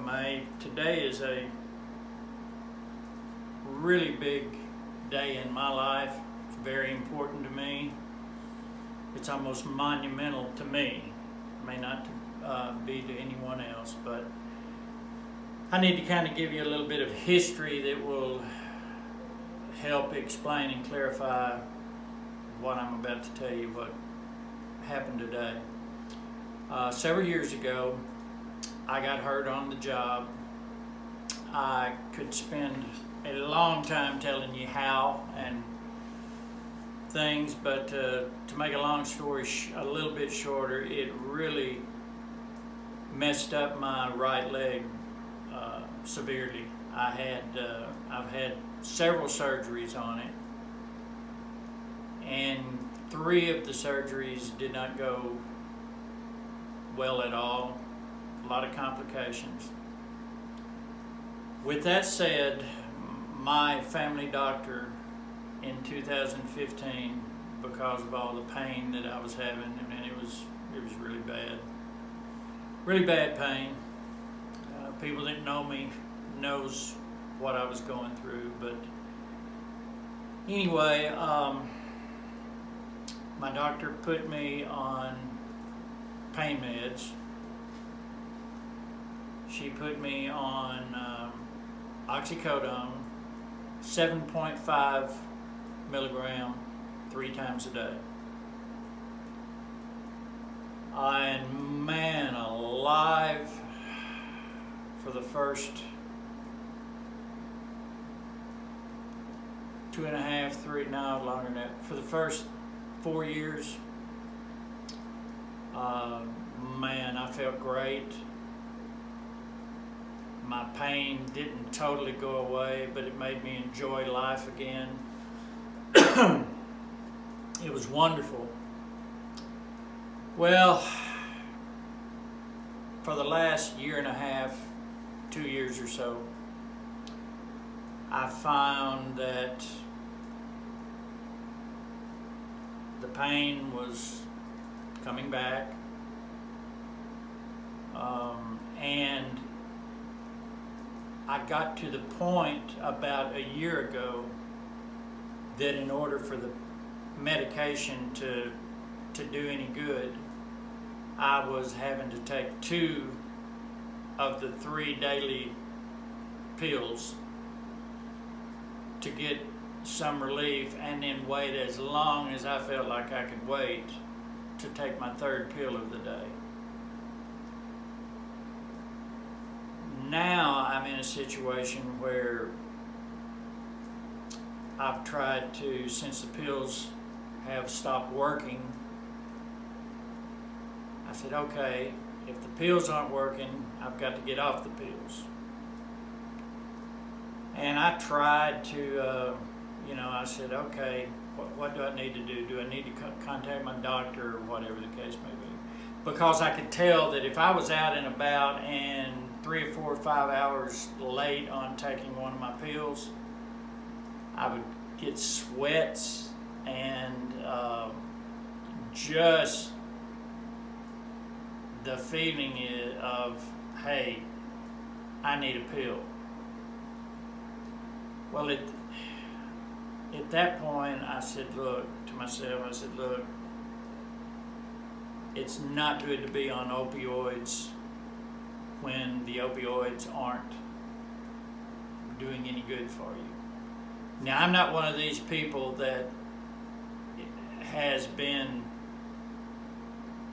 May. Today is a really big day in my life. It's very important to me. It's almost monumental to me. It may not be to anyone else, but I need to kind of give you a little bit of history that will help explain and clarify what I'm about to tell you, what happened today. Several years ago, I got hurt on the job. I could spend a long time telling you how and things, but to make a long story a little bit shorter, it really messed up my right leg severely. I've had several surgeries on it, and 3 of the surgeries did not go well at all. A lot of complications. With that said, my family doctor in 2015, because of all the pain that I was having, and it was really bad pain. People that know me knows what I was going through, but anyway, my doctor put me on pain meds. She put me on oxycodone, 7.5 milligram 3 times a day. And man alive, for the first 2.5, 3, no, longer than that, for the first 4 years, man, I felt great. My pain didn't totally go away, but it made me enjoy life again. It was wonderful. Well, for the last 1.5 years, 2 years or so, I found that the pain was coming back, and I got to the point about 1 year ago that in order for the medication to do any good, I was having to take 2 of the 3 daily pills to get some relief, and then wait as long as I felt like I could wait to take my 3rd pill of the day. Now I'm in a situation where I've tried to, since the pills have stopped working, I said, okay, if the pills aren't working, I've got to get off the pills. And I tried to, I said, okay, what do I need to do? Do I need to contact my doctor or whatever the case may be? Because I could tell that if I was out and about and 3 or 4 or 5 hours late on taking one of my pills, I would get sweats and just the feeling of, hey, I need a pill. Well, at that point, I said, look, to myself, look, it's not good to be on opioids when the opioids aren't doing any good for you. Now, I'm not one of these people that has been,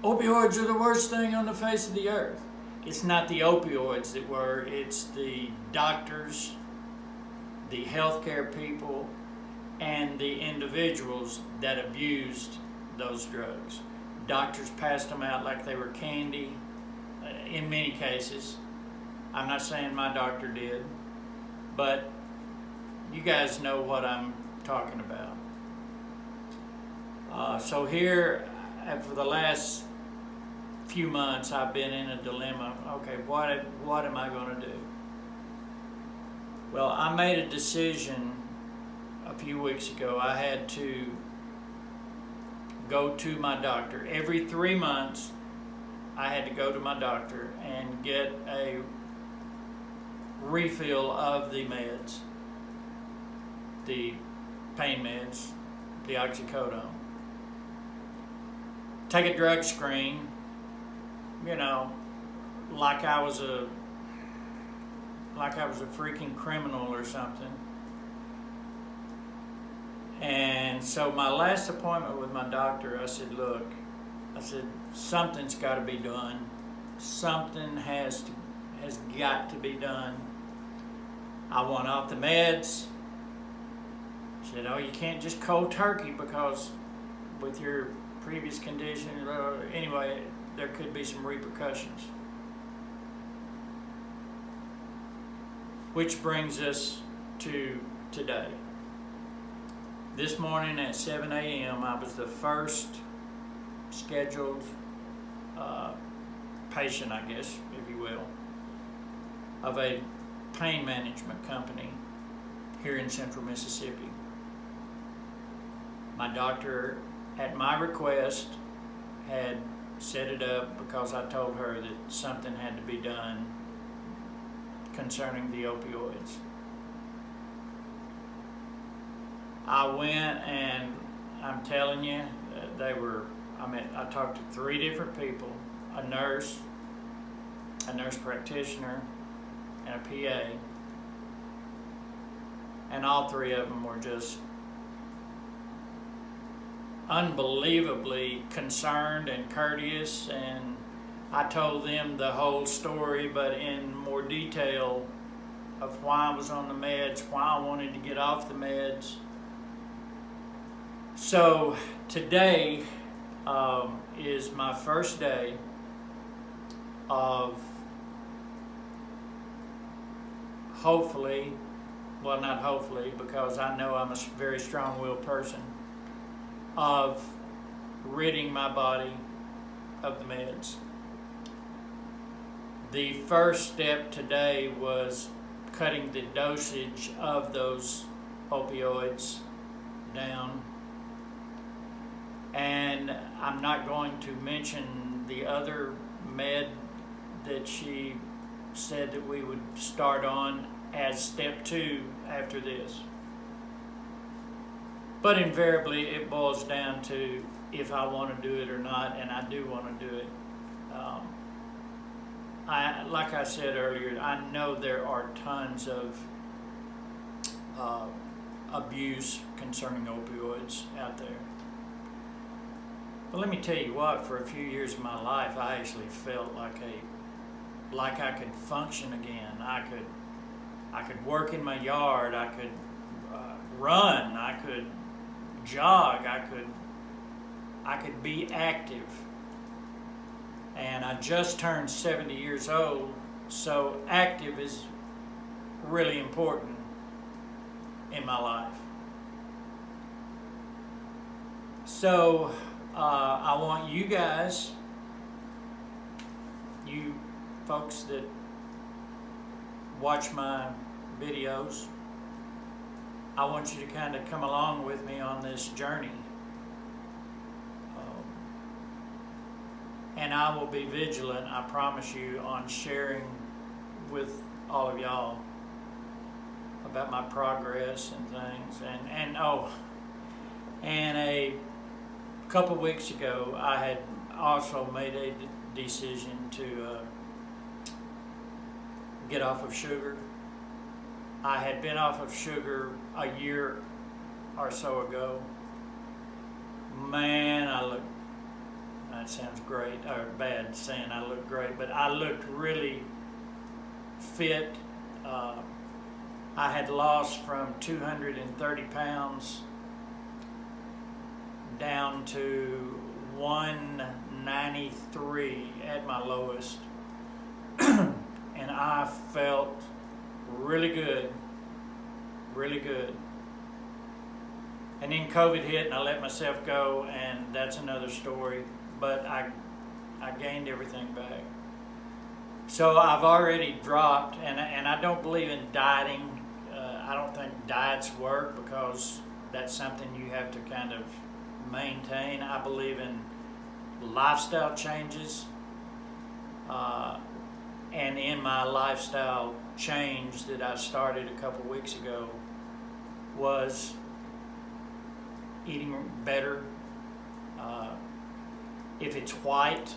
opioids are the worst thing on the face of the earth. It's not the opioids that were, it's the doctors, the healthcare people, and the individuals that abused those drugs. Doctors passed them out like they were candy, in many cases. I'm not saying my doctor did, but you guys know what I'm talking about. So here, for the last few months, I've been in a dilemma. Okay, what am I going to do? Well, I made a decision a few weeks ago. I had to go to my doctor. Every 3 months, I had to go to my doctor and get a refill of the meds, the pain meds, the oxycodone. Take a drug screen, you know, like I was a freaking criminal or something. And so my last appointment with my doctor, I said, look, something's got to be done. Something has got to be done. I want off the meds. She said, oh, you can't just cold turkey because with your previous condition, anyway, there could be some repercussions. Which brings us to today. This morning at 7 a.m., I was the first scheduled patient, I guess, if you will, of a pain management company here in central Mississippi. My doctor, at my request, had set it up because I told her that something had to be done concerning the opioids. I went, and I'm telling you, I talked to 3 different people, a nurse practitioner, and a PA, and all 3 of them were just unbelievably concerned and courteous, and I told them the whole story, but in more detail of why I was on the meds, why I wanted to get off the meds. So today is my first day of hopefully, well, not hopefully, because I know I'm a very strong-willed person, of ridding my body of the meds. The first step today was cutting the dosage of those opioids down. And I'm not going to mention the other med that she said that we would start on as step 2 after this. But invariably it boils down to if I want to do it or not, and I do want to do it. Like I said earlier, I know there are tons of abuse concerning opioids out there. But let me tell you what, for a few years of my life, I actually felt like I could function again. I could work in my yard. I could run. I could jog. I could be active. And I just turned 70 years old, so active is really important in my life. So I want you guys, you folks that watch my videos, I want you to kind of come along with me on this journey. And I will be vigilant, I promise you, on sharing with all of y'all about my progress and things. And a couple weeks ago, I had also made a decision to get off of sugar. I had been off of sugar a year or so ago. Man, that sounds great, or bad saying I look great, but I looked really fit. I had lost from 230 pounds down to 193 at my lowest. And I felt really good, really good. And then COVID hit and I let myself go, and that's another story. But I gained everything back. So I've already dropped, and I don't believe in dieting. I don't think diets work because that's something you have to kind of maintain. I believe in lifestyle changes. and in my lifestyle change that I started a couple weeks ago was eating better. If it's white,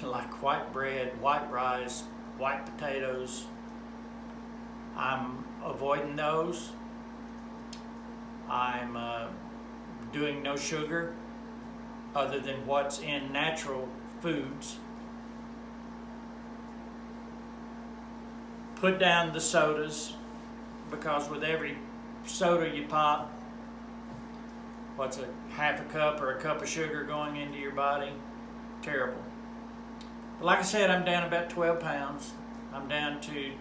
like white bread, white rice, white potatoes, I'm avoiding those. I'm doing no sugar other than what's in natural foods. Put down the sodas, because with every soda you pop, what's a half a cup or a cup of sugar going into your body? Terrible. But like I said, I'm down about 12 pounds. I'm down to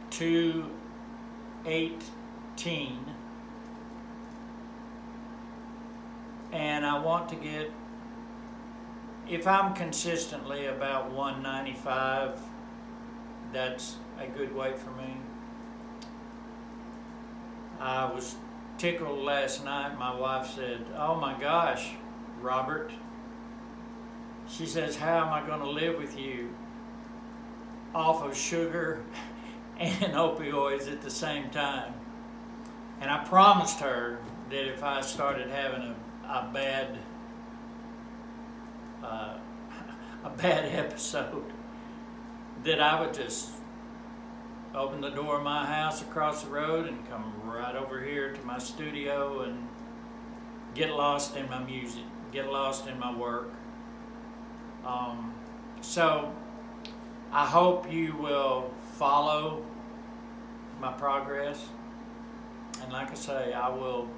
218, and I want to get, if I'm consistently about 195, that's a good weight for me. I was tickled last night. My wife said, "Oh my gosh, Robert," she says, "how am I going to live with you off of sugar and opioids at the same time?" And I promised her that if I started having a bad episode, that I would just open the door of my house across the road and come right over here to my studio and get lost in my music, get lost in my work. So I hope you will follow my progress, and like I say, I will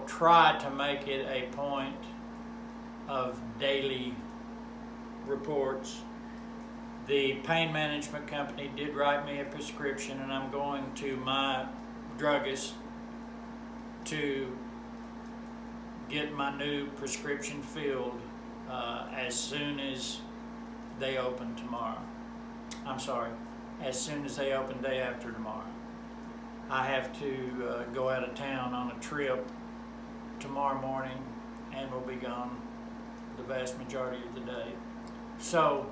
try to make it a point of daily reports. The pain management company did write me a prescription, and I'm going to my druggist to get my new prescription filled as soon as they open tomorrow. I'm sorry, as soon as they open day after tomorrow. I have to go out of town on a trip tomorrow morning, and will be gone the vast majority of the day. So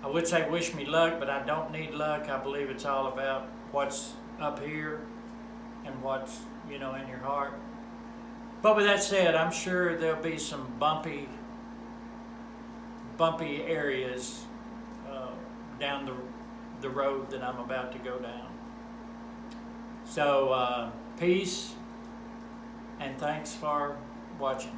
I would say wish me luck, but I don't need luck. I believe it's all about what's up here and what's, in your heart. But with that said, I'm sure there'll be some bumpy areas down the road that I'm about to go down. So peace, and thanks for watching.